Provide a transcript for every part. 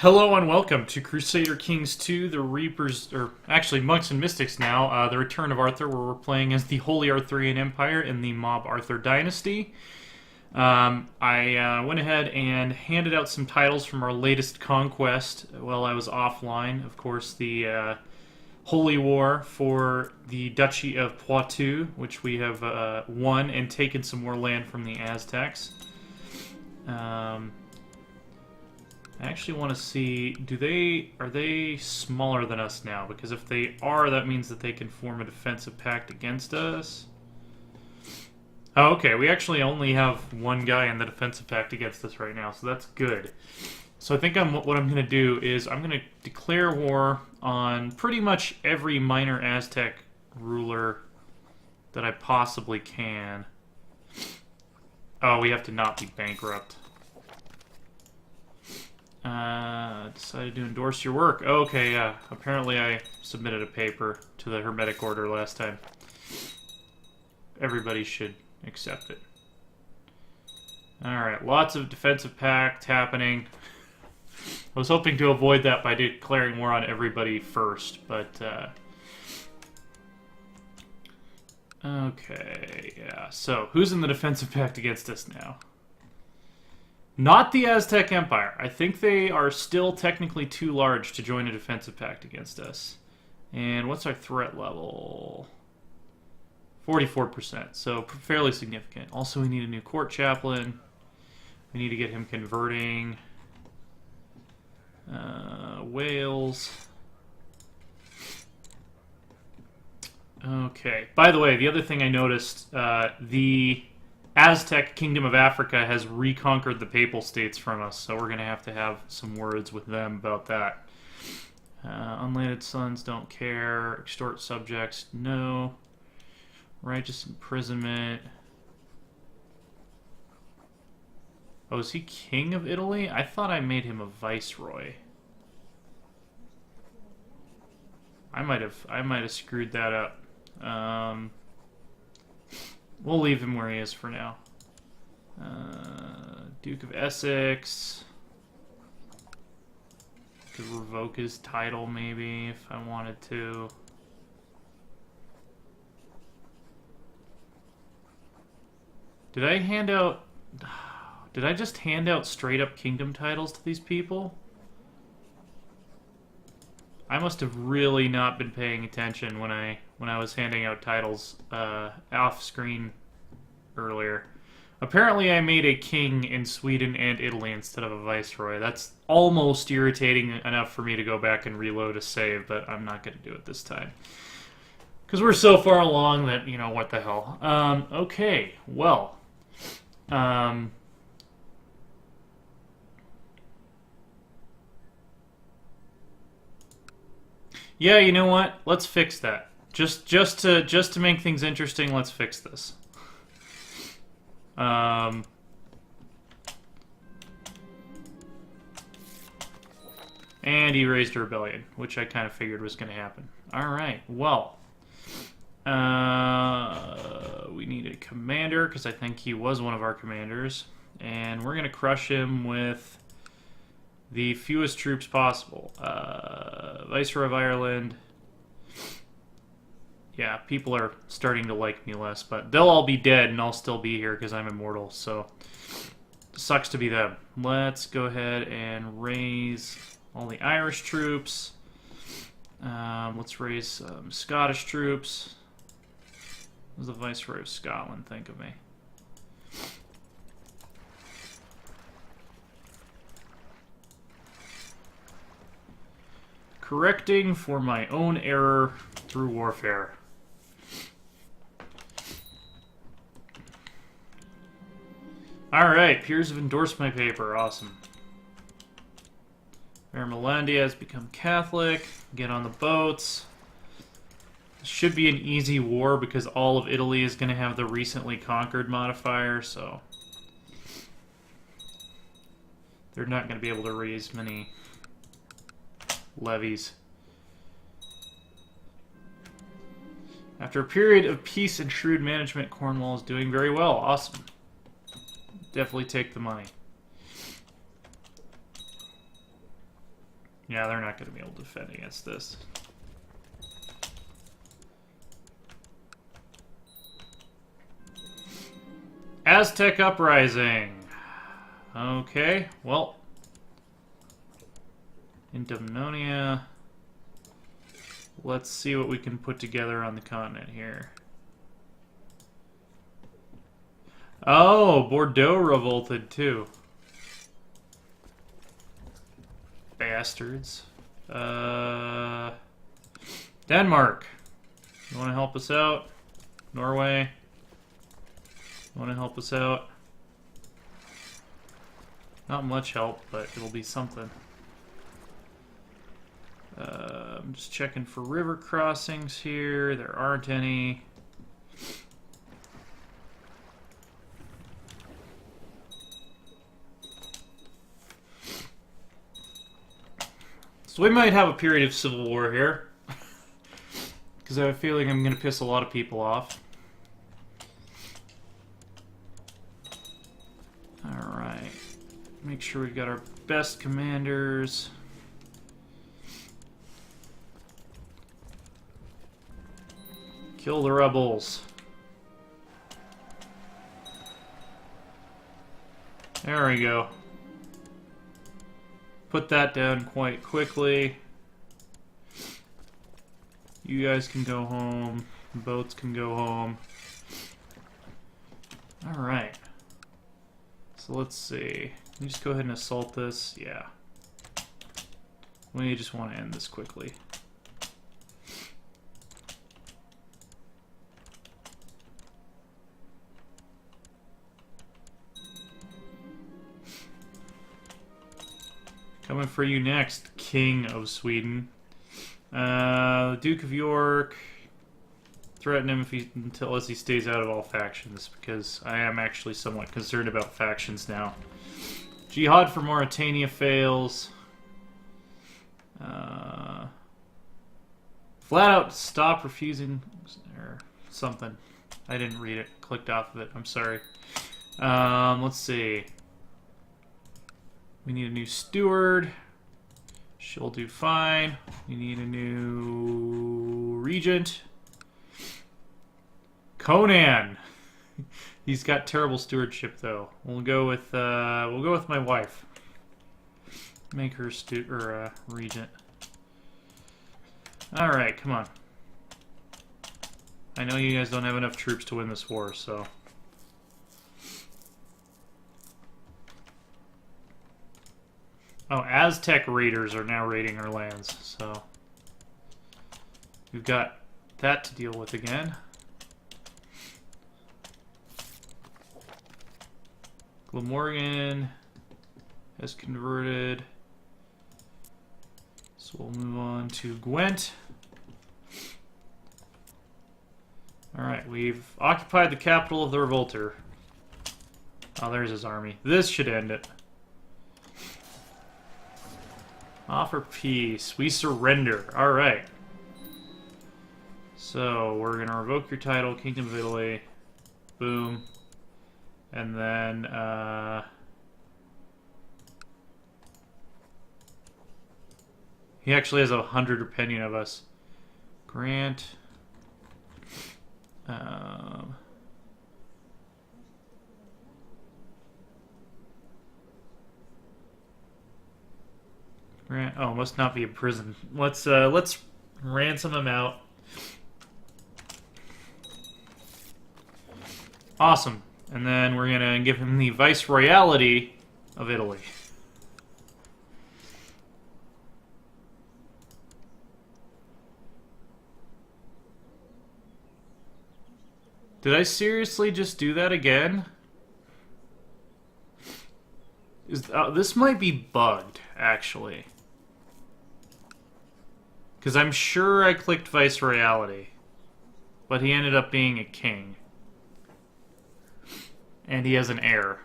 Hello and welcome to Crusader Kings 2, the Reapers, or actually Monks and Mystics now, the Return of Arthur, where we're playing as the Holy Arthurian Empire in the Mob Arthur Dynasty. I went ahead and handed out some titles from our latest conquest while I was offline. Of course, the Holy War for the Duchy of Poitou, which we have won and taken some more land from the Aztecs. I actually want to see, are they smaller than us now? Because if they are, that means that they can form a defensive pact against us. Oh, okay, we actually only have one guy in the defensive pact against us right now, so that's good. So I think what I'm going to do is I'm going to declare war on pretty much every minor Aztec ruler that I possibly can. Oh, we have to not be bankrupt. Decided to endorse your work. Okay, yeah. Apparently I submitted a paper to the Hermetic Order last time. Everybody should accept it. Alright, lots of defensive pact happening. I was hoping to avoid that by declaring war on everybody first, but, okay, yeah. So, who's in the defensive pact against us now? Not the Aztec Empire. I think they are still technically too large to join a defensive pact against us. And what's our threat level? 44%, so fairly significant. Also, we need a new court chaplain. We need to get him converting. Wales. Okay. By the way, the other thing I noticed, the Aztec Kingdom of Africa has reconquered the Papal States from us, so we're going to have some words with them about that. Unlanded sons, don't care. Extort subjects, no. Righteous imprisonment. Oh, is he king of Italy? I thought I made him a viceroy. I might have screwed that up. We'll leave him where he is for now. Duke of Essex. Could revoke his title, maybe, if I wanted to. Did I just hand out straight-up kingdom titles to these people? I must have really not been paying attention when I was handing out titles off screen earlier. Apparently I made a king in Sweden and Italy instead of a viceroy. That's almost irritating enough for me to go back and reload a save, but I'm not going to do it this time. Because we're so far along that, you know, what the hell. Okay, well. Yeah, you know what? Let's fix that. Just to make things interesting, let's fix this. And he raised a rebellion, which I kind of figured was going to happen. Alright, well. We need a commander, because I think he was one of our commanders. And we're going to crush him with the fewest troops possible. Viceroy of Ireland. Yeah, people are starting to like me less, but they'll all be dead and I'll still be here because I'm immortal, so sucks to be them. Let's go ahead and raise all the Irish troops. Let's raise some Scottish troops. What does the Viceroy of Scotland think of me? Correcting for my own error through warfare. Alright, peers have endorsed my paper. Awesome. Mermelandia has become Catholic. Get on the boats. This should be an easy war because all of Italy is going to have the recently conquered modifier, so they're not going to be able to raise many levies. After a period of peace and shrewd management, Cornwall is doing very well. Awesome. Definitely take the money. Yeah, they're not going to be able to defend against this. Aztec Uprising. Okay, well. In Domnonia. Let's see what we can put together on the continent here. Oh, Bordeaux revolted too. Bastards. Denmark. You want to help us out? Norway. You want to help us out? Not much help, but it'll be something. I'm just checking for river crossings here. There aren't any. So we might have a period of civil war here. Because I have a feeling I'm going to piss a lot of people off. Alright. Make sure we've got our best commanders. Kill the rebels. There we go. Put that down quite quickly. You guys can go home. Boats can go home. Alright. So let's see. Can you just go ahead and assault this? Yeah. We just want to end this quickly. Coming for you next, King of Sweden. The Duke of York. Threaten him unless he stays out of all factions, because I am actually somewhat concerned about factions now. Jihad for Mauritania fails. Flat out stop refusing, or something. I didn't read it. Clicked off of it. I'm sorry. Let's see. We need a new steward. She'll do fine. We need a new regent. Conan. He's got terrible stewardship, though. We'll go with my wife. Make her regent. All right, come on. I know you guys don't have enough troops to win this war, so. Oh, Aztec raiders are now raiding our lands, so we've got that to deal with again. Glamorgan has converted, so we'll move on to Gwent. Alright, we've occupied the capital of the Revolter. Oh, there's his army. This should end it. Offer peace. We surrender. Alright. So, we're going to revoke your title, Kingdom of Italy. Boom. And then, he actually has 100 opinion of us. Grant. Grant. Oh, must not be a prison. Let's ransom him out. Awesome. And then we're gonna give him the viceroyalty of Italy. Did I seriously just do that again? This might be bugged, actually. Because I'm sure I clicked viceroyalty. But he ended up being a king. And he has an heir.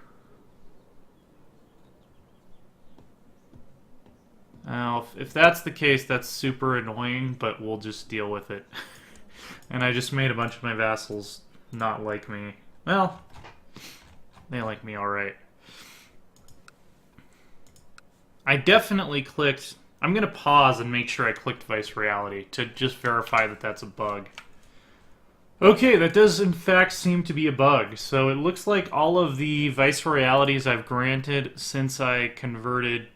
Now, if that's the case, that's super annoying, but we'll just deal with it. And I just made a bunch of my vassals not like me. Well, they like me alright. I definitely clicked... I'm going to pause and make sure I clicked Vice Reality to just verify that that's a bug. Okay, that does in fact seem to be a bug. So it looks like all of the Vice Realities I've granted since I converted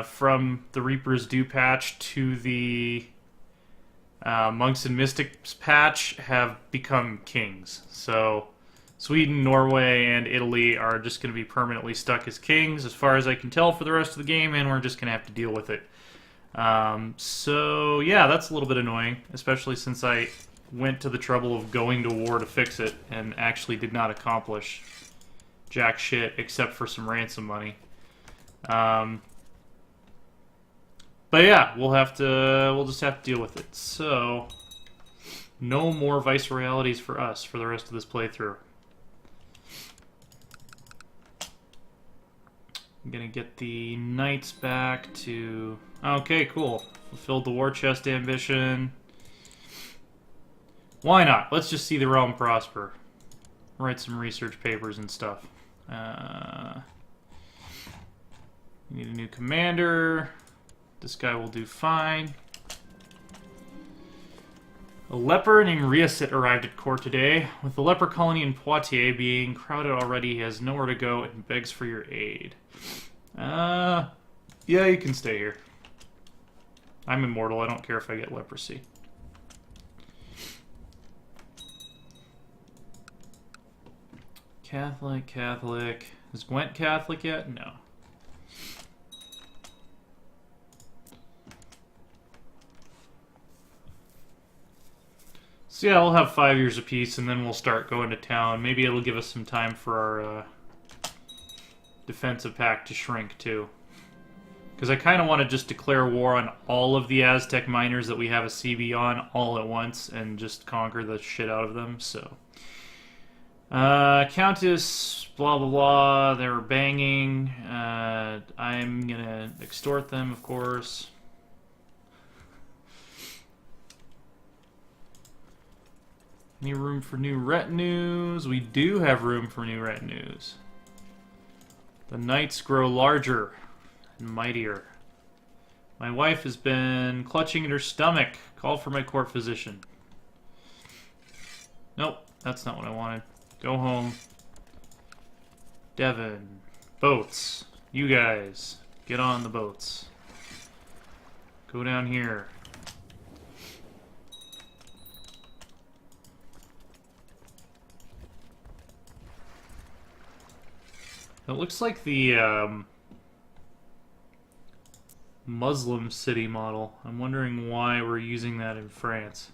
from the Reaper's Dew patch to the Monks and Mystics patch have become kings. So Sweden, Norway, and Italy are just going to be permanently stuck as kings, as far as I can tell, for the rest of the game, and we're just going to have to deal with it. So yeah, that's a little bit annoying, especially since I went to the trouble of going to war to fix it and actually did not accomplish jack shit except for some ransom money. But yeah, we'll just have to deal with it. So no more Vice Realities for us for the rest of this playthrough. I'm gonna get the knights back to... Okay, cool. Fulfilled the war chest ambition. Why not? Let's just see the realm prosper. Write some research papers and stuff. Need a new commander. This guy will do fine. A leper named Riasit arrived at court today. With the leper colony in Poitiers being crowded already, he has nowhere to go and begs for your aid. Yeah, you can stay here. I'm immortal. I don't care if I get leprosy. Catholic. Is Gwent Catholic yet? No. So yeah, we'll have 5 years apiece, and then we'll start going to town. Maybe it'll give us some time for our defensive pact to shrink, too. Because I kind of want to just declare war on all of the Aztec miners that we have a CB on all at once, and just conquer the shit out of them, so... Countess, blah blah blah, they were banging. I'm gonna extort them, of course. Any room for new retinues? We do have room for new retinues. The knights grow larger and mightier. My wife has been clutching at her stomach. Call for my court physician. Nope, that's not what I wanted. Go home. Devon. Boats. You guys. Get on the boats. Go down here. It looks like the Muslim city model. I'm wondering why we're using that in France.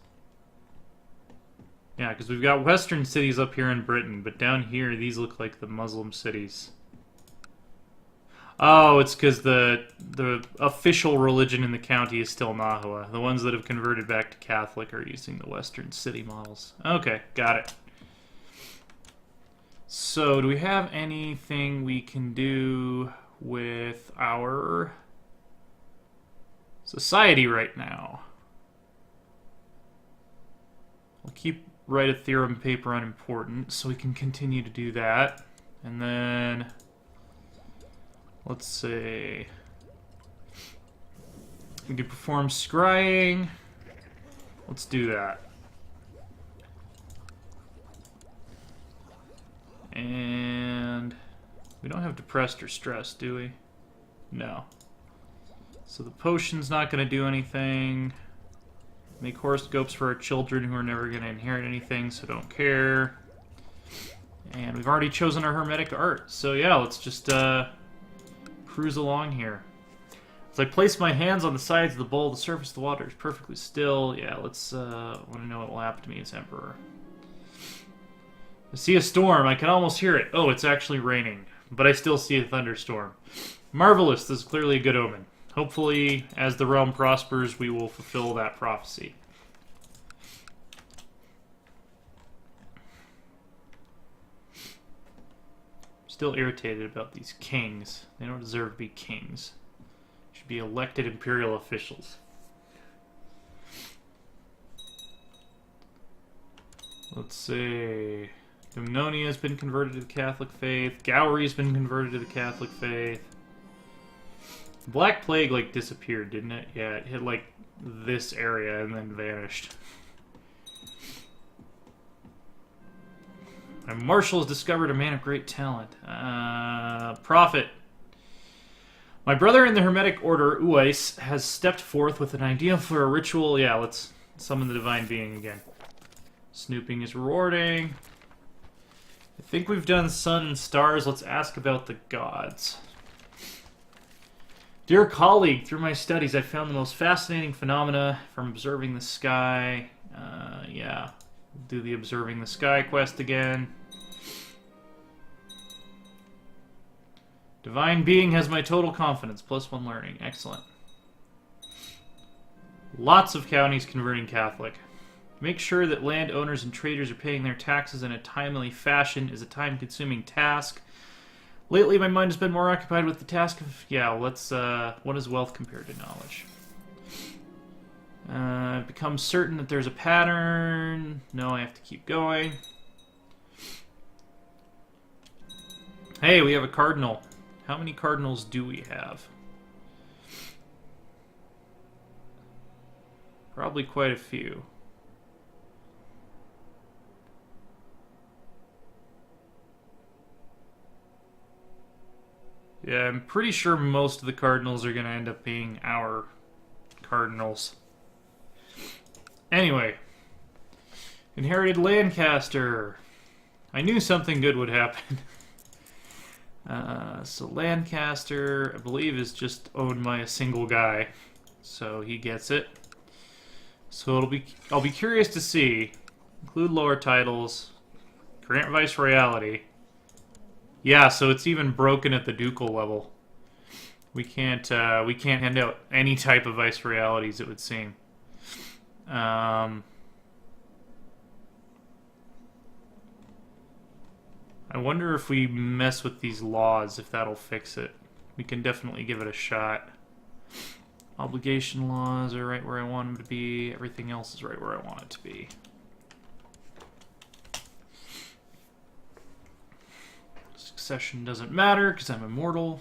Yeah, because we've got Western cities up here in Britain, but down here, these look like the Muslim cities. Oh, it's because the official religion in the county is still Nahua. The ones that have converted back to Catholic are using the Western city models. Okay, got it. So, do we have anything we can do with our society right now? We'll keep write a theorem paper unimportant, so we can continue to do that. And then, let's see. We could perform scrying. Let's do that. And we don't have depressed or stressed, do we? No. So the potion's not going to do anything. Make horoscopes for our children who are never going to inherit anything, so don't care. And we've already chosen our hermetic art. So yeah, let's just cruise along here. As I place my hands on the sides of the bowl, the surface of the water is perfectly still. Yeah, let's want to know what will happen to me as Emperor. I see a storm. I can almost hear it. Oh, it's actually raining. But I still see a thunderstorm. Marvelous. This is clearly a good omen. Hopefully, as the realm prospers, we will fulfill that prophecy. Still irritated about these kings. They don't deserve to be kings. They should be elected imperial officials. Let's see. Dumnonia has been converted to the Catholic faith. Gowrie has been converted to the Catholic faith. Black Plague, like, disappeared, didn't it? Yeah, it hit, like, this area and then vanished. My marshal has discovered a man of great talent. Prophet. My brother in the Hermetic Order, Uwais, has stepped forth with an idea for a ritual. Yeah, let's summon the Divine Being again. Snooping is rewarding. I think we've done sun and stars. Let's ask about the gods. Dear colleague, through my studies, I found the most fascinating phenomena from observing the sky. Yeah, do the observing the sky quest again. Divine Being has my total confidence, +1 learning. Excellent. Lots of counties converting Catholic. Make sure that landowners and traders are paying their taxes in a timely fashion is a time-consuming task. Lately, my mind has been more occupied with the task of... Yeah, let's... what is wealth compared to knowledge? I've become certain that there's a pattern. No, I have to keep going. Hey, we have a cardinal. How many cardinals do we have? Probably quite a few. Yeah, I'm pretty sure most of the cardinals are going to end up being our cardinals. Anyway. Inherited Lancaster. I knew something good would happen. So Lancaster, I believe, is just owned by a single guy. So he gets it. So I'll be curious to see. Include lower titles. Grant Viceroyalty. Yeah, so it's even broken at the ducal level. We can't hand out any type of viceroyalities, it would seem. I wonder if we mess with these laws, if that'll fix it. We can definitely give it a shot. Obligation laws are right where I want them to be. Everything else is right where I want it to be. Succession doesn't matter because I'm immortal.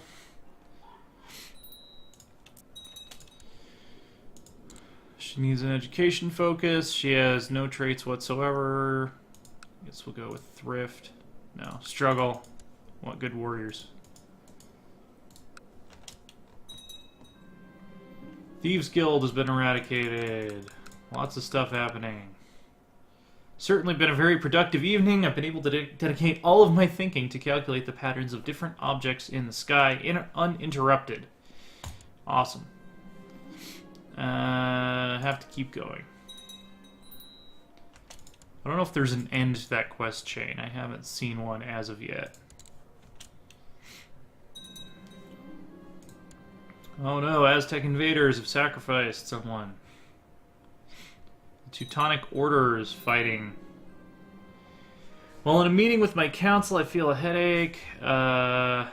She needs an education focus. She has no traits whatsoever. I guess we'll go with thrift. No, struggle. Want good warriors. Thieves Guild has been eradicated. Lots of stuff happening. Certainly been a very productive evening. I've been able to dedicate all of my thinking to calculate the patterns of different objects in the sky uninterrupted. Awesome. Have to keep going. I don't know if there's an end to that quest chain. I haven't seen one as of yet. Oh no, Aztec invaders have sacrificed someone. The Teutonic Order is fighting. Well, in a meeting with my council, I feel a headache. Yeah,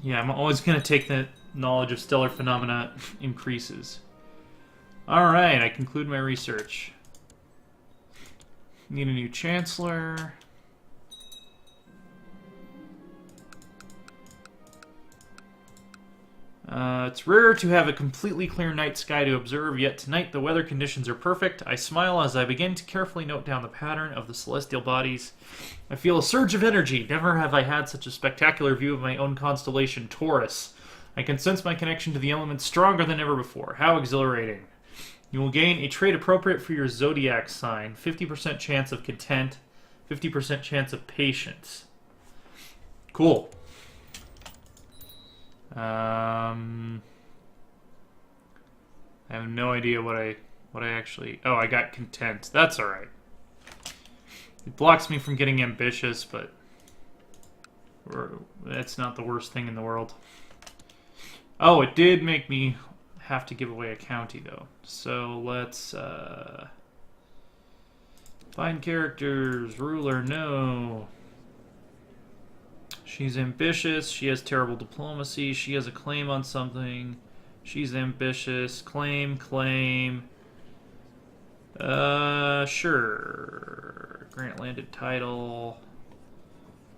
I'm always going to take the knowledge of stellar phenomena increases. Alright, I conclude my research. Need a new chancellor. It's rare to have a completely clear night sky to observe, yet tonight the weather conditions are perfect. I smile as I begin to carefully note down the pattern of the celestial bodies. I feel a surge of energy. Never have I had such a spectacular view of my own constellation, Taurus. I can sense my connection to the elements stronger than ever before. How exhilarating. You will gain a trait appropriate for your zodiac sign. 50% chance of content, 50% chance of patience. Cool. I have no idea what I actually... Oh, I got content. That's alright. It blocks me from getting ambitious, but... that's not the worst thing in the world. Oh, it did make me have to give away a county, though. So, let's, find characters. Ruler, no. She's ambitious. She has terrible diplomacy. She has a claim on something. She's ambitious. Claim. Sure. Grant landed title.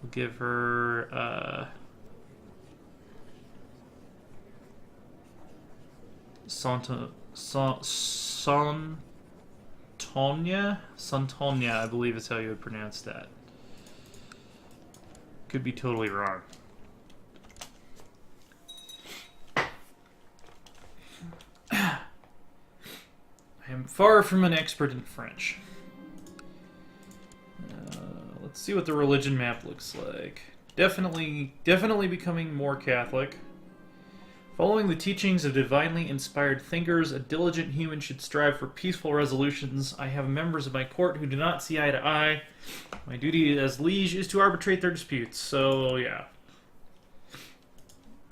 We'll give her, Santonia, I believe is how you would pronounce that. Could be totally wrong. I am far from an expert in French. Let's see what the religion map looks like. Definitely becoming more Catholic. Following the teachings of divinely inspired thinkers, a diligent human should strive for peaceful resolutions. I have members of my court who do not see eye to eye. My duty as liege is to arbitrate their disputes. So, yeah.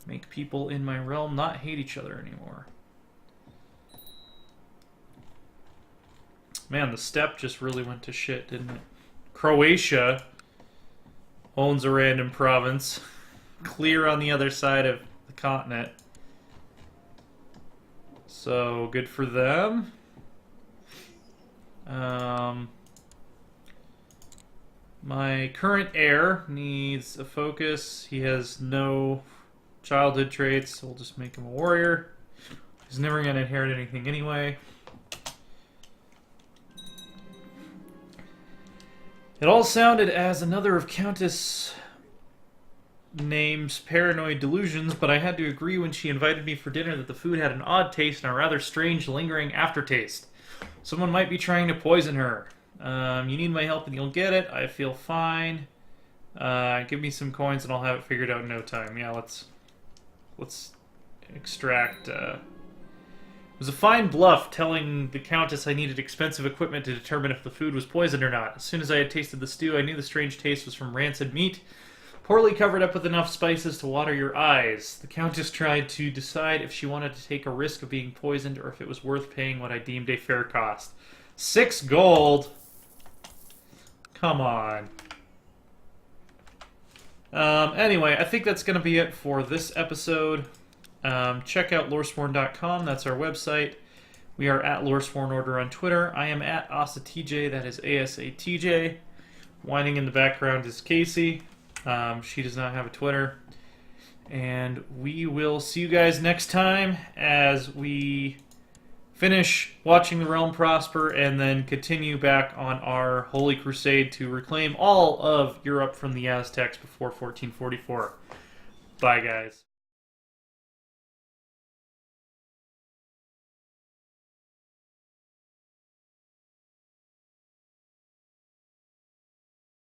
Make people in my realm not hate each other anymore. Man, the steppe just really went to shit, didn't it? Croatia owns a random province. Clear on the other side of the continent. So, good for them. My current heir needs a focus. He has no childhood traits, so we'll just make him a warrior. He's never going to inherit anything anyway. It all sounded as another of Countess name's paranoid delusions, but I had to agree when she invited me for dinner that the food had an odd taste and a rather strange, lingering aftertaste. Someone might be trying to poison her. You need my help and you'll get it. I feel fine. Give me some coins and I'll have it figured out in no time. Yeah, let's extract... It was a fine bluff telling the Countess I needed expensive equipment to determine if the food was poisoned or not. As soon as I had tasted the stew, I knew the strange taste was from rancid meat, poorly covered up with enough spices to water your eyes. The Countess tried to decide if she wanted to take a risk of being poisoned or if it was worth paying what I deemed a fair cost. 6 gold! Come on. Anyway, I think that's going to be it for this episode. Check out Loresworn.com, that's our website. We are at Loresworn Order on Twitter. I am at AsaTJ, that is ASATJ. Whining in the background is Casey. She does not have a Twitter. And we will see you guys next time as we finish watching the realm prosper and then continue back on our Holy Crusade to reclaim all of Europe from the Aztecs before 1444. Bye, guys.